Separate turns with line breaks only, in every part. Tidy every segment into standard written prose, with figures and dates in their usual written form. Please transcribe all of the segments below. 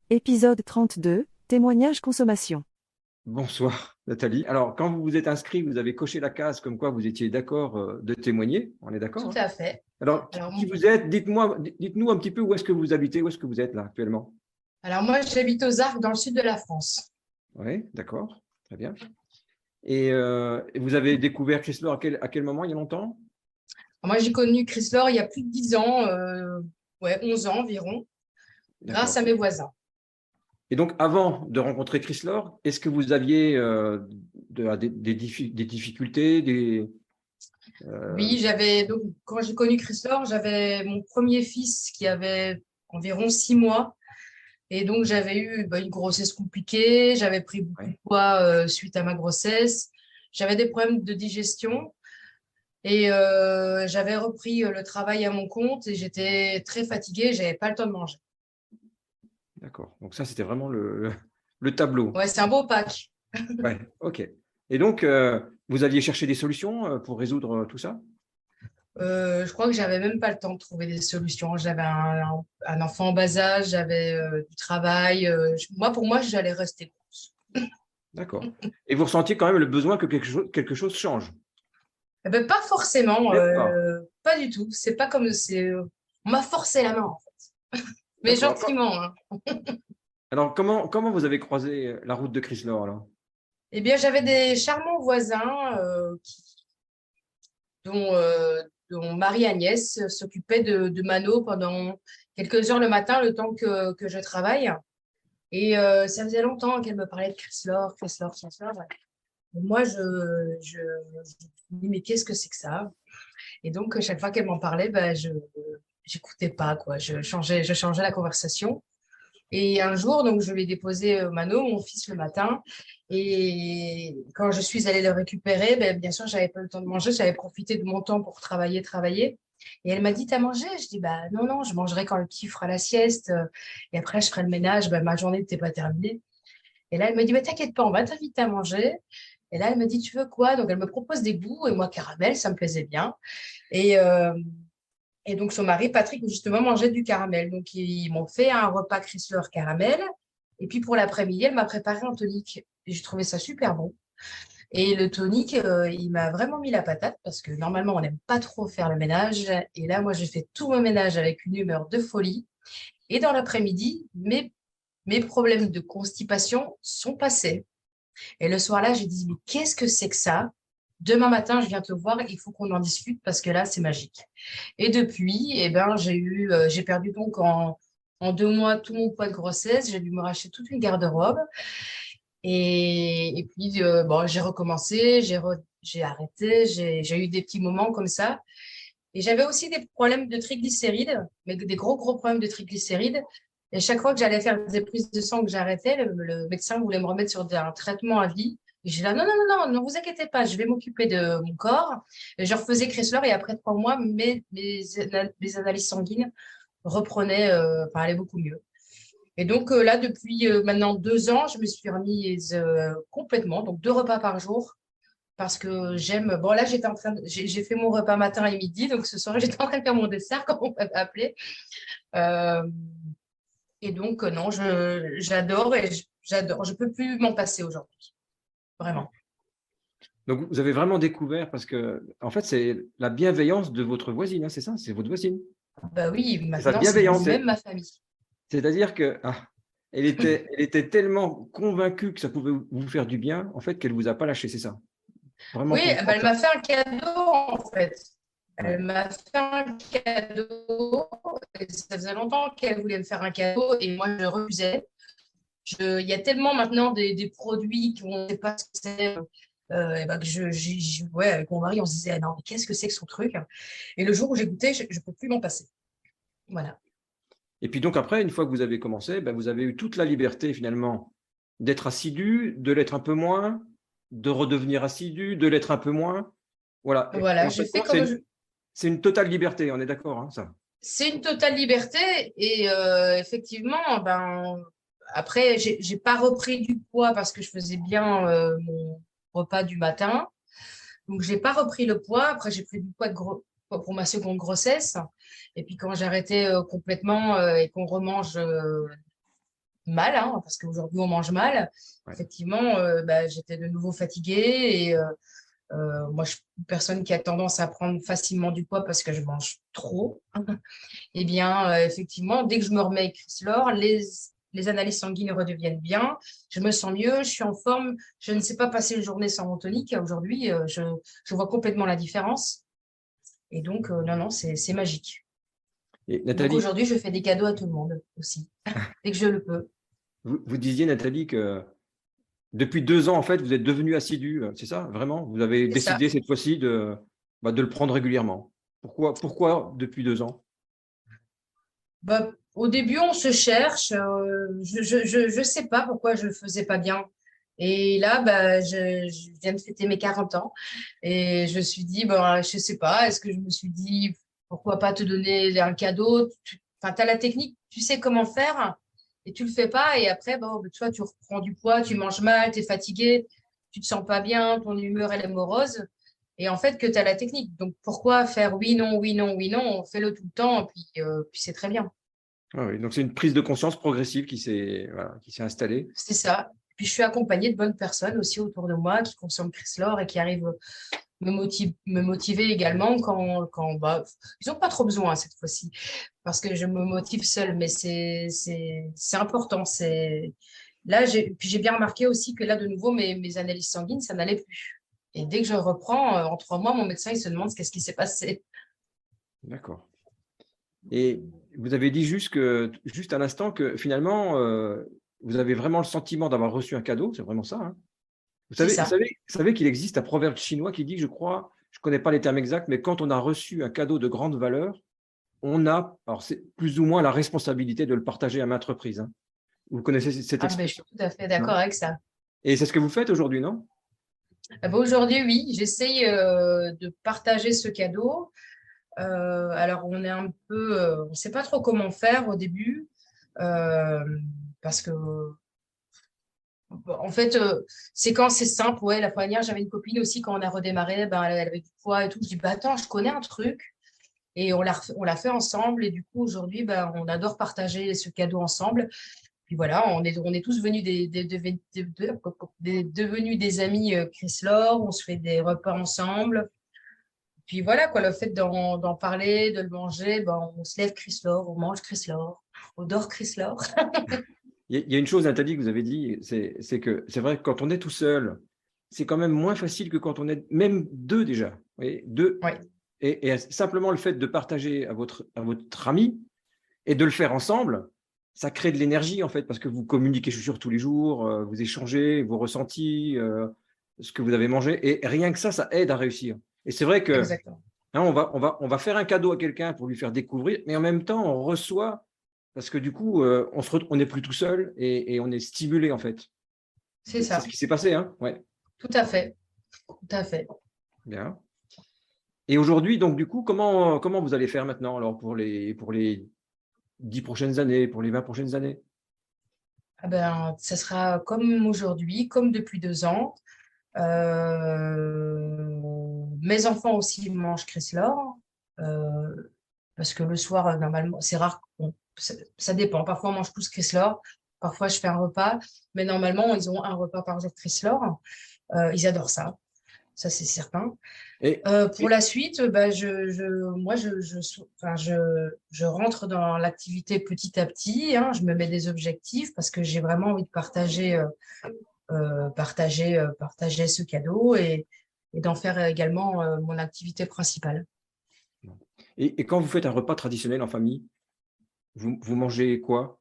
Épisode 32, témoignage consommation.
Bonsoir Nathalie. Alors, quand vous vous êtes inscrit, vous avez coché la case comme quoi vous étiez d'accord de témoigner. On est d'accord,
Tout
hein?
à fait.
Alors,
Alors,
qui vous êtes? Dites-nous un petit peu où est-ce que vous habitez, où est-ce que vous êtes là actuellement?
moi, j'habite aux Arcs, dans le sud de la France.
Oui, d'accord, très bien. Et vous avez découvert Chrysler à quel moment, il y a longtemps?
Moi, j'ai connu Chrysler il y a plus de 10 ans, 11 ans environ, grâce
D'accord.
à mes voisins.
Et donc, avant de rencontrer Chrysler, est-ce que vous aviez des difficultés, euh,
Oui, donc quand j'ai connu Chrysler, j'avais mon premier fils qui avait environ 6 mois. Et donc, j'avais eu une grossesse compliquée. J'avais pris beaucoup de
ouais.
poids suite à ma grossesse. J'avais des problèmes de digestion. Et j'avais repris le travail à mon compte et j'étais très fatiguée. J'avais pas le temps de manger.
D'accord. Donc ça, c'était vraiment le tableau.
Ouais, c'est un beau pack.
Ouais, ok. Et donc, vous aviez cherché des solutions pour résoudre tout ça?
Je crois que j'avais même pas le temps de trouver des solutions. J'avais un enfant en bas âge, j'avais du travail. Pour moi, j'allais rester grosse.
D'accord. Et vous ressentiez quand même le besoin que quelque chose change?
Eh ben, pas forcément,
Peut-être pas.
pas du tout. C'est pas comme on m'a forcé la main, en fait. Mais
D'accord.
gentiment, hein.
Alors, comment vous avez croisé la route de Chrysler alors?
Eh bien, j'avais des charmants voisins dont Marie-Agnès s'occupait de Mano pendant quelques heures le matin, le temps que je travaille. Et ça faisait longtemps qu'elle me parlait de Chrysler, Chrysler, Chrysler. Et moi, je me dis, mais qu'est-ce que c'est que ça? Et donc, chaque fois qu'elle m'en parlait, je n'écoutais pas, quoi. Je changeais la conversation. Et un jour, donc, je lui ai déposé Mano, mon fils, le matin. Et quand je suis allée le récupérer, bien sûr, j'avais pas le temps de manger. J'avais profité de mon temps pour travailler. Et elle m'a dit, t'as mangé? Je dis, bah non, non, je mangerai quand le petit fera la sieste. Et après, je ferai le ménage. Ma journée n'était pas terminée. Et là, elle me dit, mais t'inquiète pas, on va t'inviter à manger. Et là, elle me dit, tu veux quoi? Donc, elle me propose des goûts. Et moi, caramel, ça me plaisait bien. Et, euh, et donc, son mari, Patrick, justement, mangeait du caramel. Donc, ils m'ont fait un repas Chrysler caramel. Et puis, pour l'après-midi, elle m'a préparé un tonic. Et j'ai trouvé ça super bon. Et le tonic, il m'a vraiment mis la patate parce que normalement, on n'aime pas trop faire le ménage. Et là, moi, j'ai fait tout mon ménage avec une humeur de folie. Et dans l'après-midi, mes problèmes de constipation sont passés. Et le soir-là, j'ai dit, mais qu'est-ce que c'est que ça? Demain matin, je viens te voir, il faut qu'on en discute parce que là, c'est magique. Et depuis, j'ai perdu donc en 2 mois tout mon poids de grossesse. J'ai dû me racheter toute une garde-robe. Et puis, bon, j'ai recommencé, j'ai arrêté, j'ai eu des petits moments comme ça. Et j'avais aussi des problèmes de triglycérides, mais des gros, gros problèmes de triglycérides. Et chaque fois que j'allais faire des prises de sang que j'arrêtais, le médecin voulait me remettre sur un traitement à vie. Et j'ai là, non, non, non, non, ne vous inquiétez pas, je vais m'occuper de mon corps. Et je refaisais Chrysler et après 3 mois, mes analyses sanguines reprenaient, allaient beaucoup mieux. Et donc là, depuis maintenant 2 ans, je me suis remise complètement, donc 2 repas par jour, parce que j'aime. Bon, là, j'ai fait mon repas matin et midi, donc ce soir, j'étais en train de faire mon dessert, comme on m'avait appelé. Euh, et donc, non, j'adore et j'adore. Je peux plus m'en passer aujourd'hui, vraiment.
Donc, vous avez vraiment découvert, parce que, en fait, c'est la bienveillance de votre voisine, hein, c'est ça? C'est votre voisine.
Bah oui,
C'est sa
maintenant, c'est devenu
bienveillance.
même ma famille.
C'est-à-dire que elle était tellement convaincue que ça pouvait vous faire du bien, en fait, qu'elle ne vous a pas lâché, c'est ça? Vraiment
Oui,
convaincante
elle
de ça.
m'a fait un cadeau, en fait.
Ouais.
Elle m'a fait un cadeau. Et ça faisait longtemps qu'elle voulait me faire un cadeau et moi, je refusais. Il y a tellement maintenant des produits qu'on ne sait pas ce que c'est. Ouais, avec mon mari, on se disait, ah non, mais qu'est-ce que c'est que son truc? Et le jour où j'ai goûté, je ne peux plus m'en passer. Voilà.
Et puis donc après, une fois que vous avez commencé, ben, vous avez eu toute la liberté finalement d'être assidu, de l'être un peu moins, de redevenir assidu, de l'être un peu moins. Voilà. Et
Voilà,
en
je
fait,
fais
c'est
comme
une,
je.
c'est une totale liberté, on est d'accord, hein, ça.
C'est une totale liberté et effectivement, après, j'ai pas repris du poids parce que je faisais bien mon repas du matin. Donc, j'ai pas repris le poids. Après, j'ai pris du poids pour ma seconde grossesse. Et puis, quand j'arrêtais complètement et qu'on remange mal, hein, parce qu'aujourd'hui, on mange mal.
Ouais.
Effectivement, j'étais de nouveau fatiguée et moi, je suis une personne qui a tendance à prendre facilement du poids parce que je mange trop. Eh bien, effectivement, dès que je me remets Chrysler, les analyses sanguines redeviennent bien, je me sens mieux, je suis en forme, je ne sais pas passer une journée sans mon tonique. Aujourd'hui, je vois complètement la différence. Et donc, non, non, c'est magique.
Et
Donc
Nathalie,
aujourd'hui, je fais des cadeaux à tout le monde aussi, dès que je le peux.
vous disiez, Nathalie, que depuis 2 ans, en fait, vous êtes devenue assidue, c'est ça, vraiment? Vous avez
C'est ça.
décidé cette fois-ci de le prendre régulièrement. Pourquoi depuis 2 ans?
Au début, on se cherche. Je sais pas pourquoi je le faisais pas bien. Et là, je viens de fêter mes 40 ans et je me suis dit, je sais pas, est-ce que je me suis dit, pourquoi pas te donner un cadeau? Enfin, tu as la technique, tu sais comment faire et tu le fais pas. Et après, tu vois, tu reprends du poids, tu manges mal, tu es fatigué, tu te sens pas bien, ton humeur, elle est morose. Et en fait, que tu as la technique. Donc, pourquoi faire oui, non, oui, non, oui, non? Fais-le tout le temps, puis c'est très bien.
Ah oui, donc c'est une prise de conscience progressive qui s'est installée.
C'est ça. Puis je suis accompagnée de bonnes personnes aussi autour de moi qui consomment Chrysler et qui arrivent me motiver également ils n'ont pas trop besoin cette fois-ci parce que je me motive seule, mais c'est important. Là, puis j'ai bien remarqué aussi que là, de nouveau, mes analyses sanguines, ça n'allait plus. Et dès que je reprends, en 3 mois, mon médecin, il se demande qu'est-ce qui s'est passé.
D'accord. Et vous avez dit juste à l'instant que finalement, vous avez vraiment le sentiment d'avoir reçu un cadeau, c'est vraiment ça, hein?
C'est ça.
Vous savez qu'il existe un proverbe chinois qui dit, je crois, je ne connais pas les termes exacts, mais quand on a reçu un cadeau de grande valeur, alors c'est plus ou moins la responsabilité de le partager à maintes reprises, hein. Vous connaissez cette
Ah, ben, je suis
expression,
tout à fait d'accord
non?
avec ça.
Et c'est ce que vous faites aujourd'hui, non?
Aujourd'hui, oui, j'essaye de partager ce cadeau. Alors, on ne sait pas trop comment faire au début, euh, parce que, en fait, c'est quand c'est simple. Ouais, la fois dernière, j'avais une copine aussi, quand on a redémarré, elle avait du poids et tout. Je dis, attends, je connais un truc. Et on l'a fait ensemble. Et du coup, aujourd'hui, on adore partager ce cadeau ensemble. Puis voilà, on est tous devenus des amis Chrysler. On se fait des repas ensemble. Puis voilà, quoi, le fait d'en parler, de le manger, on se lève Chrysler, on mange Chrysler, on dort Chrysler.
Il y a une chose, Nathalie, que vous avez dit, c'est que c'est vrai que quand on est tout seul, c'est quand même moins facile que quand on est même deux déjà. Vous voyez, deux.
Oui,
Et simplement le fait de partager à votre ami et de le faire ensemble, ça crée de l'énergie en fait, parce que vous communiquez, je suis sûr, tous les jours, vous échangez vos ressentis, ce que vous avez mangé, et rien que ça aide à réussir. Et c'est vrai que
exactement.
hein, on va faire un cadeau à quelqu'un pour lui faire découvrir, mais en même temps, on reçoit, parce que du coup, on n'est plus tout seul et on est stimulé en fait.
C'est
C'est ce
ça,
qui s'est passé, hein? Ouais,
tout à fait, tout à fait.
bien. Et aujourd'hui, donc du coup, comment vous allez faire maintenant alors pour les 10 prochaines années, pour les 20 prochaines années?
Ah ça sera comme aujourd'hui, comme depuis 2 ans. Mes enfants aussi mangent Chrysler, euh, parce que le soir, normalement, c'est rare. Bon, ça dépend. Parfois, on mange tous Chrysler. Parfois, je fais un repas. Mais normalement, ils ont un repas par jour Chrysler. Ils adorent ça. Ça, c'est certain.
Et,
Pour la suite, moi, enfin, je rentre dans l'activité petit à petit, hein. Je me mets des objectifs parce que j'ai vraiment envie de partager ce cadeau et d'en faire également mon activité principale.
et quand vous faites un repas traditionnel en famille, vous mangez quoi?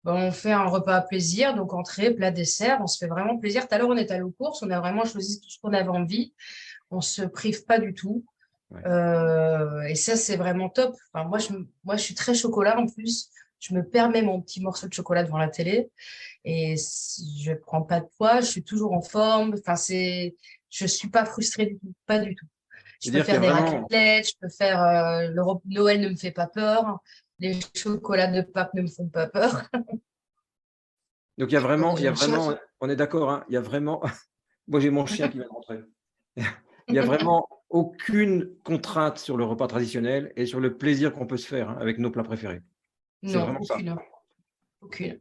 On fait un repas à plaisir, donc entrée, plat, dessert. On se fait vraiment plaisir. Tout à l'heure, on est allé aux courses. On a vraiment choisi tout ce qu'on avait envie. On se prive pas du tout.
Ouais.
Et ça, c'est vraiment top. Enfin, moi, je suis très chocolat en plus. Je me permets mon petit morceau de chocolat devant la télé et je prends pas de poids. Je suis toujours en forme. Enfin, je suis pas frustrée du tout, pas du tout. Je peux
C'est-à-dire qu'il y
faire
a
des
vraiment,
raclettes, je peux faire Noël ne me fait pas peur. Les chocolats de Pâques ne me font pas peur.
donc
Il y a
on est d'accord, hein, il y a vraiment, moi j'ai mon chien qui vient de rentrer. Il y a vraiment aucune contrainte sur le repas traditionnel et sur le plaisir qu'on peut se faire hein, avec nos plats préférés. C'est
Non,
vraiment ça.
aucune, aucune.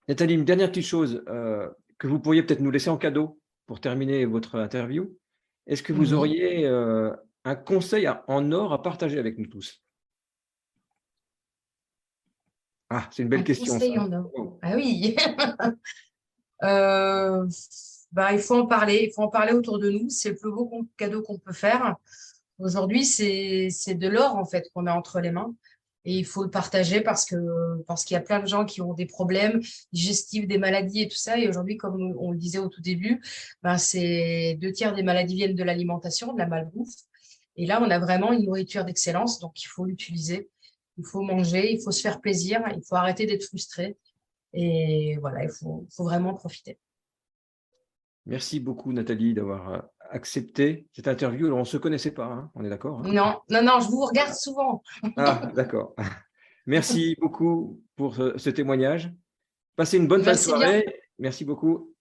Nathalie, une dernière petite chose que vous pourriez peut-être nous laisser en cadeau pour terminer votre interview. Est-ce que vous
Oui.
auriez un conseil en or à partager avec nous tous? Ah, c'est une belle
Un
question, ça.
conseil en or.
Wow.
Ah oui. Il faut en parler. Il faut en parler autour de nous. C'est le plus beau cadeau qu'on peut faire. Aujourd'hui, c'est de l'or, en fait, qu'on a entre les mains. Et il faut le partager parce qu'il y a plein de gens qui ont des problèmes digestifs, des maladies et tout ça. Et aujourd'hui, comme on le disait au tout début, c'est 2 tiers des maladies viennent de l'alimentation, de la malbouffe. Et là, on a vraiment une nourriture d'excellence, donc il faut l'utiliser. Il faut manger, il faut se faire plaisir, il faut arrêter d'être frustré. Et voilà, faut vraiment profiter.
Merci beaucoup, Nathalie, d'avoir accepté cette interview. Alors, on ne se connaissait pas, hein, on est d'accord, hein?
Non, non, non, je vous regarde souvent.
Ah, d'accord. Merci beaucoup pour ce témoignage. Passez une bonne fin de
Merci bien.
soirée. Merci beaucoup.